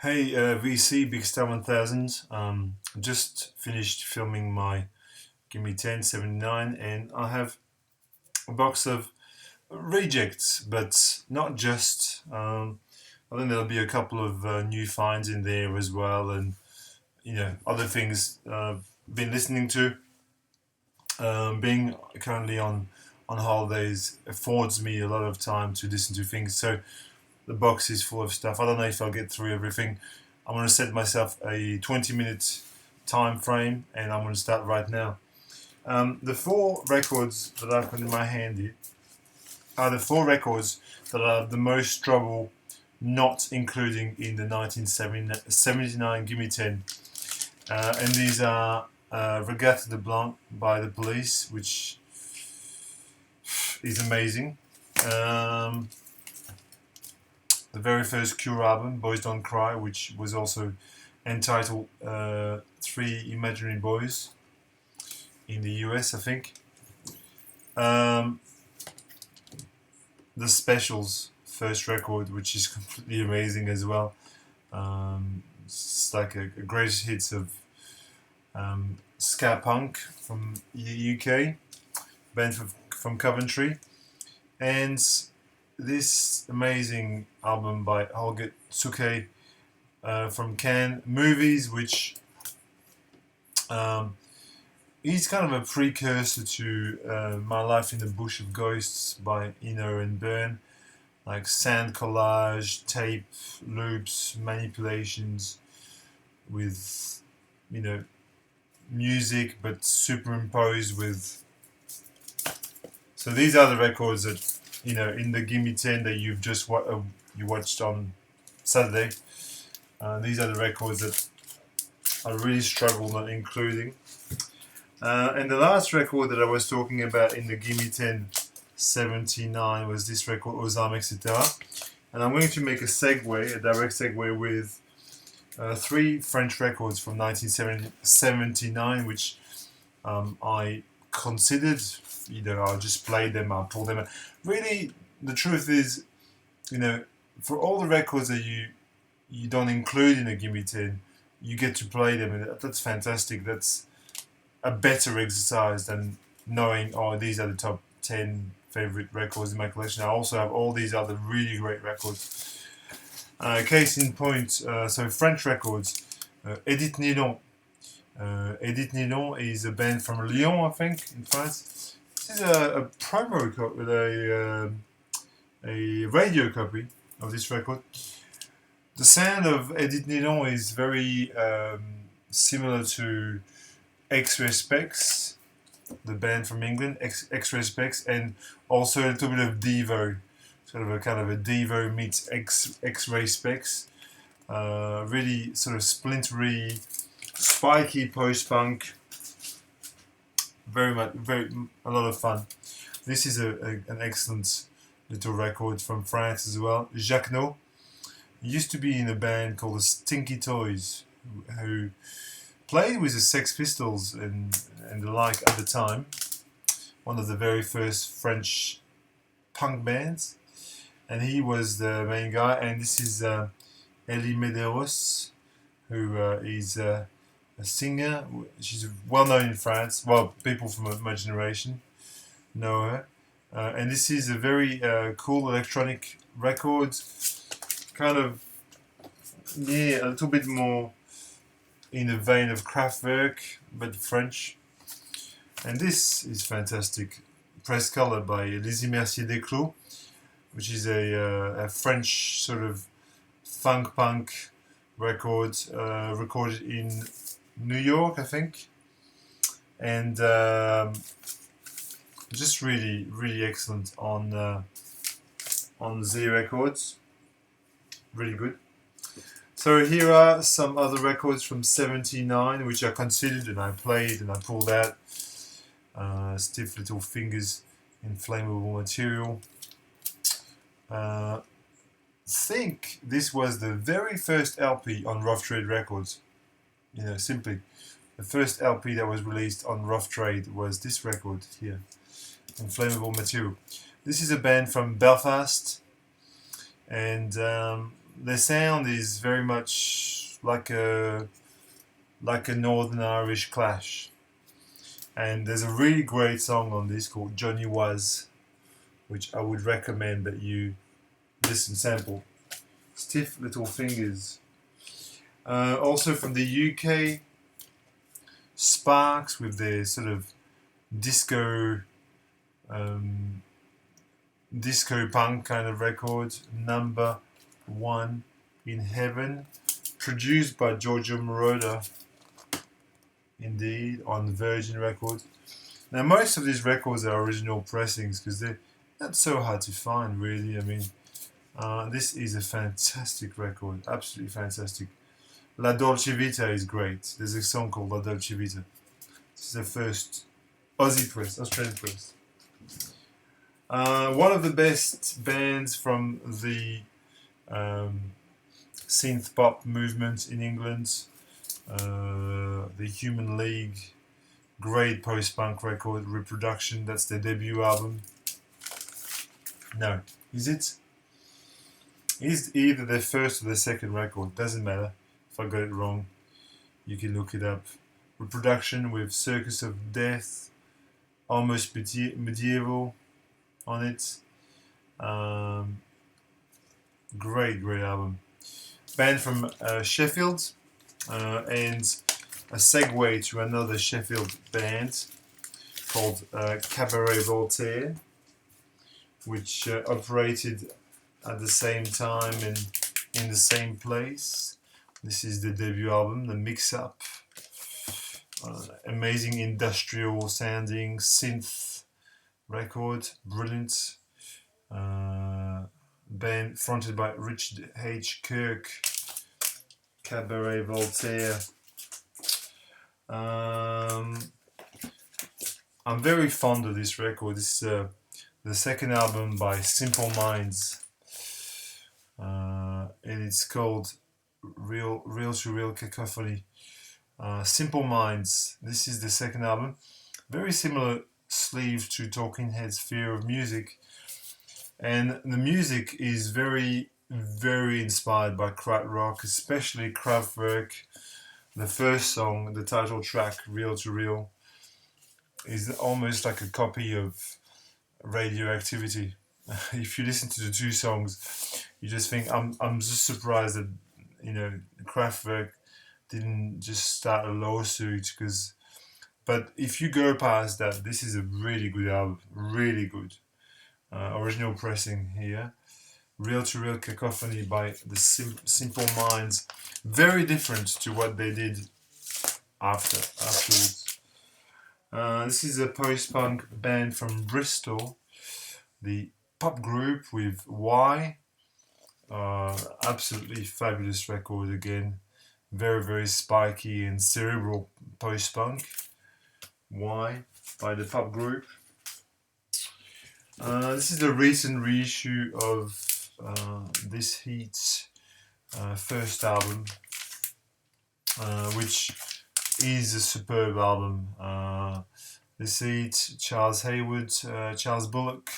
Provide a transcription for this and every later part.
Hey, VC Big Star 1000. Just finished filming my Gimme 1079, and I have a box of rejects, but not just. I think there'll be a couple of new finds in there as well, and other things I've been listening to. Being currently on holidays affords me a lot of time to listen to things. So the box is full of stuff. I don't know if I'll get through everything. I'm going to set myself a 20-minute time frame, and I'm going to start right now. The four records that I've got in my hand here are the four records that I have the most trouble not including in the 1979 Gimme 10. And these are Regatta de Blanc by the Police, which is amazing. The very first Cure album, Boys Don't Cry, which was also entitled Three Imaginary Boys in the US, I think. The Specials first record, which is completely amazing as well. It's like a greatest hits of ska punk from the UK, band from Coventry, and this amazing album by Holger Tsuke from Cannes Movies, which is kind of a precursor to My Life in the Bush of Ghosts by Eno and Byrne, like sand collage, tape, loops, manipulations with, music but superimposed with. So these are the records that, in the Gimme 10 that you've just you watched on Saturday. These are the records that I really struggle not including. And the last record that I was talking about in the Gimme 10 79 was this record, Aux Armes, etc. And I'm going to make a direct segue with three French records from 1979, which I considered, I'll just play them, I'll pull them out. Really, the truth is, for all the records that you don't include in a Gimme 10, you get to play them, and that's fantastic. That's a better exercise than knowing, oh, these are the top 10 favorite records in my collection. I also have all these other really great records. Case in point, so French records, Edith Nilon. Edith Nilon is a band from Lyon, I think, in France. This is a promo copy, a radio copy of this record. The sound of Edith Nilon is very similar to X-Ray Specs, the band from England, X-Ray Specs, and also a little bit of Devo, sort of a kind of a Devo meets X-Ray Specs. Really sort of splintery, spiky post-punk. Very a lot of fun. This is an excellent little record from France as well. Jacques No used to be in a band called the Stinky Toys, who played with the Sex Pistols and the like at the time. One of the very first French punk bands, and he was the main guy. And this is Elie Medeiros, who is a singer. She's well known in France. Well, people from my generation know her. And this is a very cool electronic record, kind of, a little bit more in the vein of Kraftwerk, but French. And this is fantastic. Press Color by Lizzie Mercier Desclos, which is a French sort of funk punk record, recorded in New York, I think. And just really, really excellent on Z Records. Really good. So here are some other records from '79, which I considered and I played and I pulled out. Stiff Little Fingers in Flammable Material. Think this was the very first LP on Rough Trade Records. Simply. The first LP that was released on Rough Trade was this record here, Inflammable Material. This is a band from Belfast, and the sound is very much like a Northern Irish Clash. And there's a really great song on this called Johnny Was, which I would recommend that you listen sample. Stiff Little Fingers. Also from the UK, Sparks with their sort of disco disco punk kind of record, Number One in Heaven, produced by Giorgio Moroder, indeed, on Virgin Records. Now most of these records are original pressings because they're not so hard to find, really. I mean, this is a fantastic record, absolutely fantastic. La Dolce Vita is great. There's a song called La Dolce Vita. This is the first Aussie press, Australian press. One of the best bands from the synth pop movement in England, the Human League, great post-punk record, Reproduction, that's their debut album. No, is it? It's either their first or their second record, doesn't matter. If I got it wrong, you can look it up. Reproduction with Circus of Death, Almost Medieval on it. Great album. Band from Sheffield, and a segue to another Sheffield band called Cabaret Voltaire, which operated at the same time and in the same place. This is the debut album, The Mix Up. Amazing industrial sounding synth record, brilliant. Band fronted by Richard H. Kirk, Cabaret Voltaire. I'm very fond of this record. This is the second album by Simple Minds, and it's called Real to Real Cacophony. Simple Minds. This is the second album. Very similar sleeve to Talking Heads' Fear of Music, and the music is very inspired by krautrock, especially Kraftwerk. The first song, the title track, Real to Real, is almost like a copy of Radioactivity. If you listen to the two songs, you just think, I'm just surprised that, you know, Kraftwerk didn't just start a lawsuit, but if you go past that, this is a really good album, really good. Original pressing here. Real to Real Cacophony by the Simple Minds. Very different to what they did afterwards. This is a post-punk band from Bristol, the pop group with Y. Absolutely fabulous record again. Very spiky and cerebral post-punk. Y by the pop group. This is the recent reissue of This Heat's first album, which is a superb album. This Heat, Charles Haywood, Charles Bullock.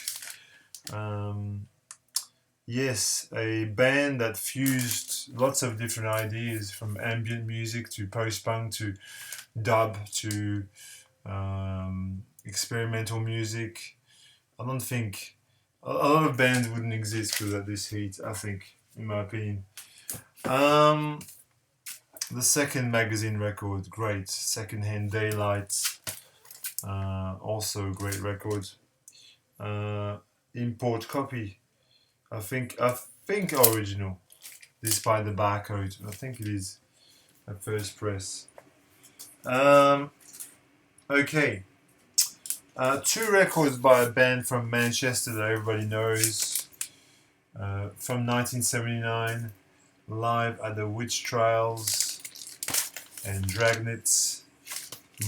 Yes, a band that fused lots of different ideas, from ambient music to post-punk to dub to experimental music. I don't think a lot of bands wouldn't exist without This Heat, I think, in my opinion. The second magazine record, great. Secondhand Daylight, also a great record. Import copy, I think original, despite the barcode. I think it is a first press. Okay. Two records by a band from Manchester that everybody knows. From 1979, live at the Witch Trials and Dragnets.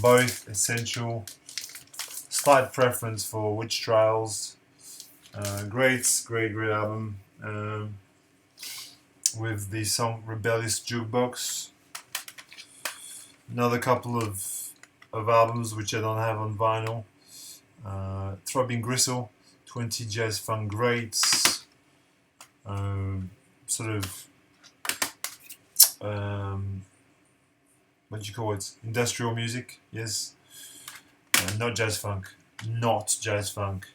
Both essential. Slight preference for Witch Trials. Great album. With the song Rebellious Jukebox. Another couple of albums which I don't have on vinyl. Throbbing Gristle, 20 jazz funk greats, sort of what do you call it? Industrial music, yes. Not jazz funk. Not jazz funk.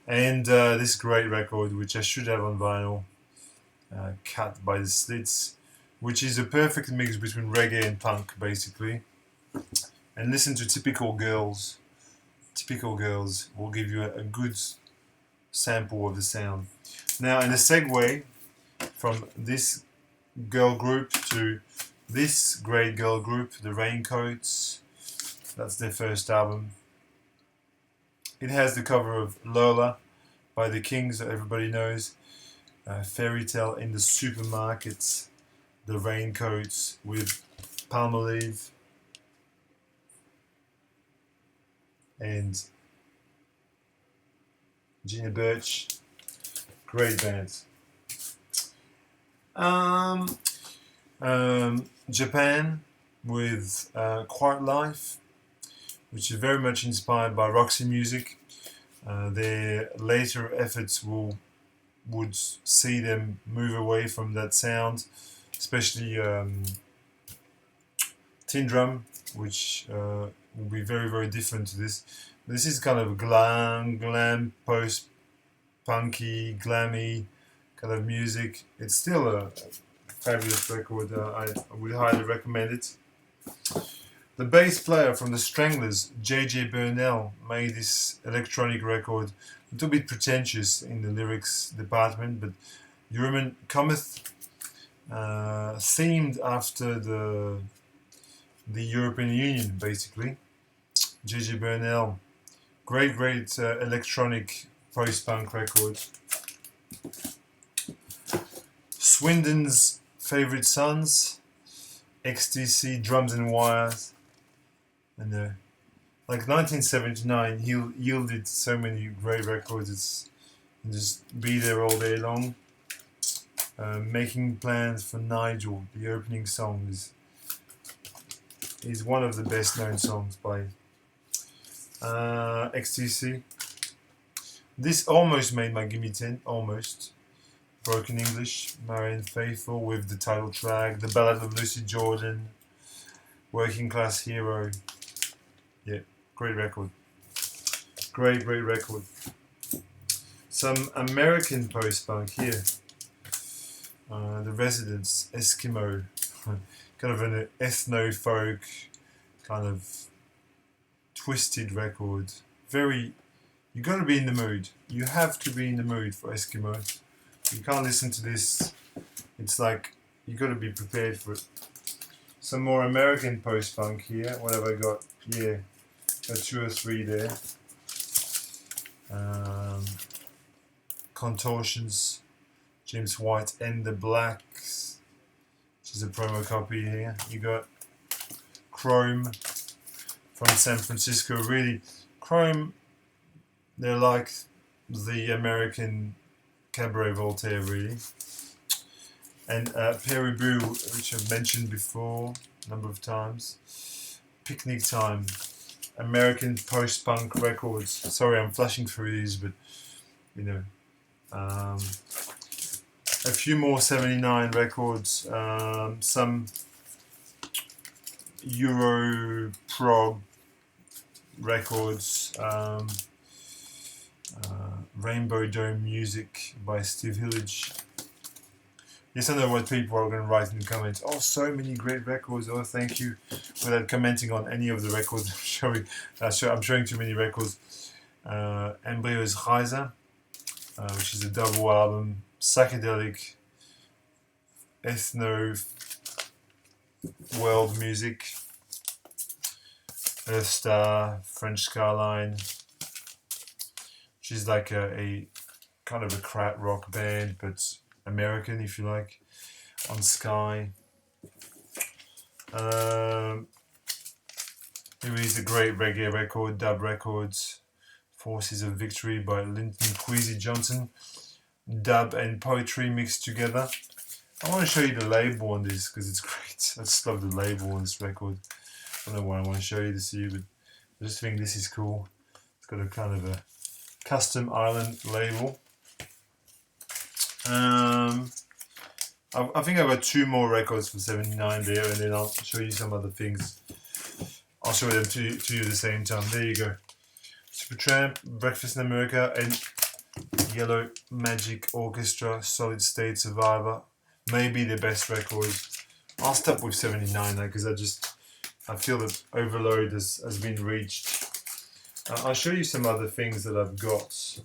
And this great record, which I should have on vinyl, Cut by the Slits, which is a perfect mix between reggae and punk, basically. And listen to Typical Girls. Typical Girls will give you a good sample of the sound. Now, in a segue from this girl group to this great girl group, the Raincoats, that's their first album. It has the cover of Lola by the Kings that everybody knows, Fairy Tale in the Supermarket, the Raincoats with Palmolive, and Gina Birch. Great bands. Japan with Quiet Life, which is very much inspired by Roxy music. Their later efforts would see them move away from that sound, especially Tin Drum, which will be very, very different to this. This is kind of glam, post-punky, glammy kind of music. It's still a fabulous record. I would highly recommend it. The bass player from the Stranglers, J.J. Burnell, made this electronic record a little bit pretentious in the lyrics department, but Euroman cometh, themed after the European Union, basically. J.J. Burnell, great electronic post-punk record. Swindon's Favorite Sons, XTC, Drums and Wires, and like 1979, he yielded so many great records. And just be there all day long. Making Plans for Nigel, the opening song, is one of the best known songs by XTC. This almost made my Gimme 10, almost. Broken English, Marianne Faithfull with the title track, The Ballad of Lucy Jordan, Working Class Hero. Yeah, great record. Great record. Some American post-punk here. The Residents, Eskimo. Kind of an ethno-folk, kind of twisted record. You gotta be in the mood. You have to be in the mood for Eskimo. You can't listen to this. It's like you got to be prepared for it. Some more American post-punk here. What have I got? Yeah, got 2 or 3 there. Contortions, James White and the Blacks, which is a promo copy here. You got Chrome from San Francisco. Really, Chrome, they're like the American Cabaret Voltaire, really. And Periboo, which I've mentioned before a number of times. Picnic Time, American post-punk records. Sorry, I'm flashing through these, but you know, a few more 79 records, some Euro prog records. Rainbow Dome Music by Steve Hillage. Yes, I know what people are going to write in the comments. Oh, so many great records. Oh, thank you without commenting on any of the records. I'm showing too many records. Embryo's Reiser, which is a double album, psychedelic, ethno, world music. Earth Star, French Skyline, which is like a kind of a crap rock band, but American, if you like, on Sky. Here is a great reggae record, Dub Records, Forces of Victory by Linton Kwesi Johnson. Dub and poetry mixed together. I want to show you the label on this because it's great. I just love the label on this record. I don't know why I want to show you this to you, but I just think this is cool. It's got a kind of a custom island label. I think I've got 2 more records for 79 there, and then I'll show you some other things. I'll show them to you at the same time. There you go. Supertramp, Breakfast in America, and Yellow Magic Orchestra, Solid State Survivor. Maybe the best records. I'll stop with 79 now because I feel that overload has been reached. I'll show you some other things that I've got.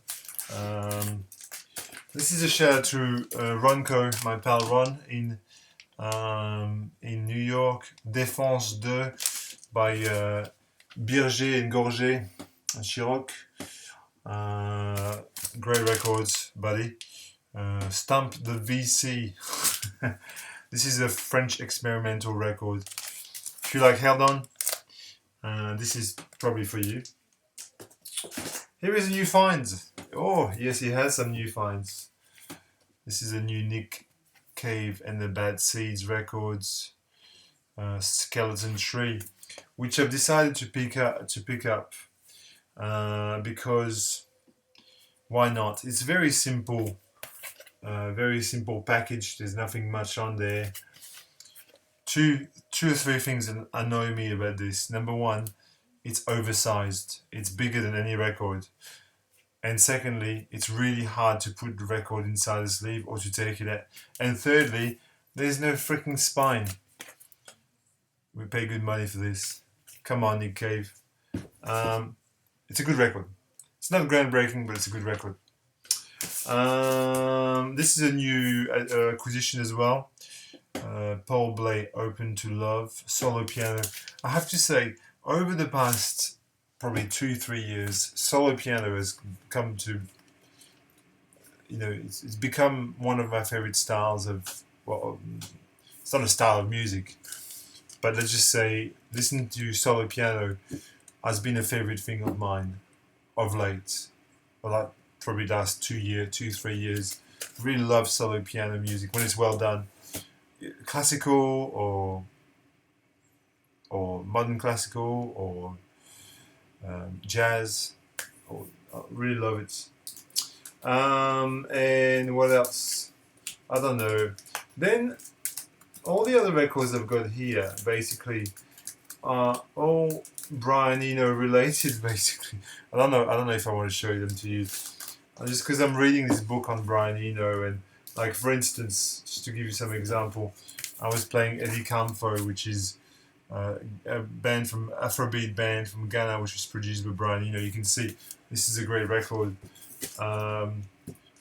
This is a shout out to Ronco, my pal Ron, in New York. Défense 2 by Birger and Gorger and Chirac. Great records, buddy. Stamp the VC. This is a French experimental record. If you like Held On, this is probably for you. Here is a new find. Oh, yes, he has some new finds. This is a new Nick Cave and the Bad Seeds records, Skeleton Tree, which I've decided to pick up because why not? It's very simple package. There's nothing much on there. Two or three things that annoy me about this. Number one, it's oversized. It's bigger than any record. And secondly, it's really hard to put the record inside the sleeve or to take it out. And thirdly, there's no freaking spine. We pay good money for this. Come on, Nick Cave. It's a good record. It's not groundbreaking, but it's a good record. This is a new acquisition as well. Paul Bley, Open to Love, solo piano. I have to say, over the past probably 2-3 years, solo piano has come to, it's become one of my favorite styles of, well, it's not a style of music, but let's just say listening to solo piano has been a favorite thing of mine of late. Well, like probably last 2-3 years. I really love solo piano music when it's well done. Classical or modern classical or jazz. I really love it. And what else? I don't know. Then all the other records I've got here basically are all Brian Eno related. Basically, I don't know if I want to show them to you. Just because I'm reading this book on Brian Eno, and like for instance, just to give you some example, I was playing Eddie Camfo, which is a Afrobeat band from Ghana, which was produced by Brian Eno. You can see this is a great record. I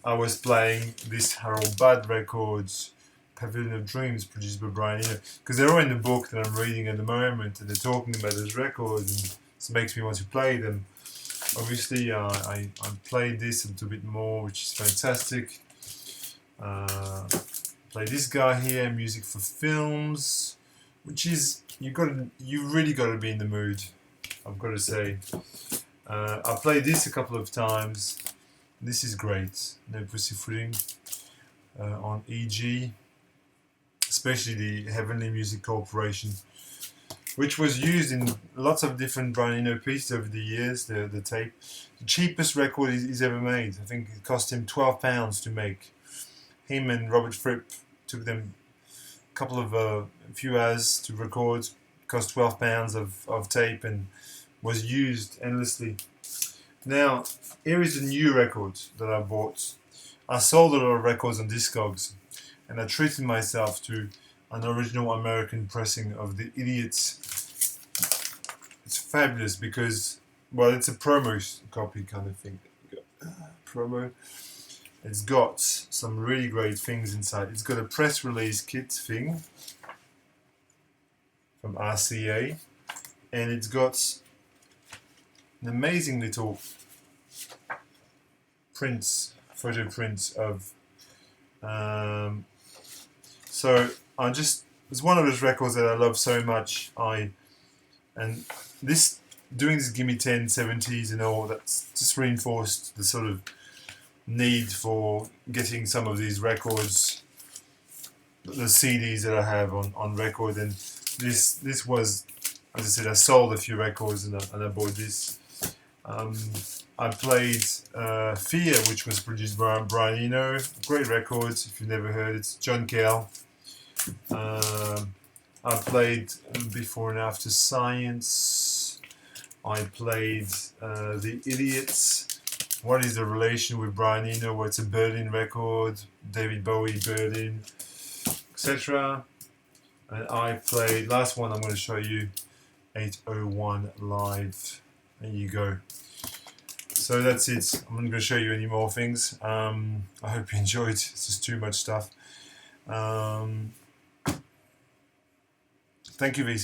was playing this Harold Budd Records, Pavilion of Dreams, produced by Brian Eno, because they're all in the book that I'm reading at the moment, and they're talking about those records, and it makes me want to play them. Obviously, I played this a little bit more, which is fantastic. Play this guy here, Music for Films, which is you really got to be in the mood, I've got to say. I played this a couple of times. This is great. No Pussyfooting on EG, especially the Heavenly Music Corporation, which was used in lots of different Brian Eno pieces over the years, the tape. The cheapest record he's ever made. I think it cost him £12 to make. Him and Robert Fripp took them a few hours to record. It cost £12 of tape and was used endlessly. Now, here is a new record that I bought. I sold a lot of records on Discogs, and I treated myself to an original American pressing of The Idiots. It's fabulous because, well, it's a promo copy kind of thing. Promo. It's got some really great things inside. It's got a press release kit thing from RCA, and it's got an amazing little photo prints of. So it's one of those records that I love so much. Doing this Gimme 10 70s and all, that's just reinforced the sort of need for getting some of these records, the CDs that I have on record. And this was, as I said, I sold a few records and I bought this. I played Fear, which was produced by Brian Eno. Great records, if you've never heard it. John Cale. I played Before and After Science. I played The Idiots. What is the relation with Brian Eno? Well, it's a Berlin record. David Bowie, Berlin, etc. And I played, last one I'm going to show you, 801 Live. There you go. So that's it. I'm not going to show you any more things. I hope you enjoyed. It's just too much stuff. Thank you, VC.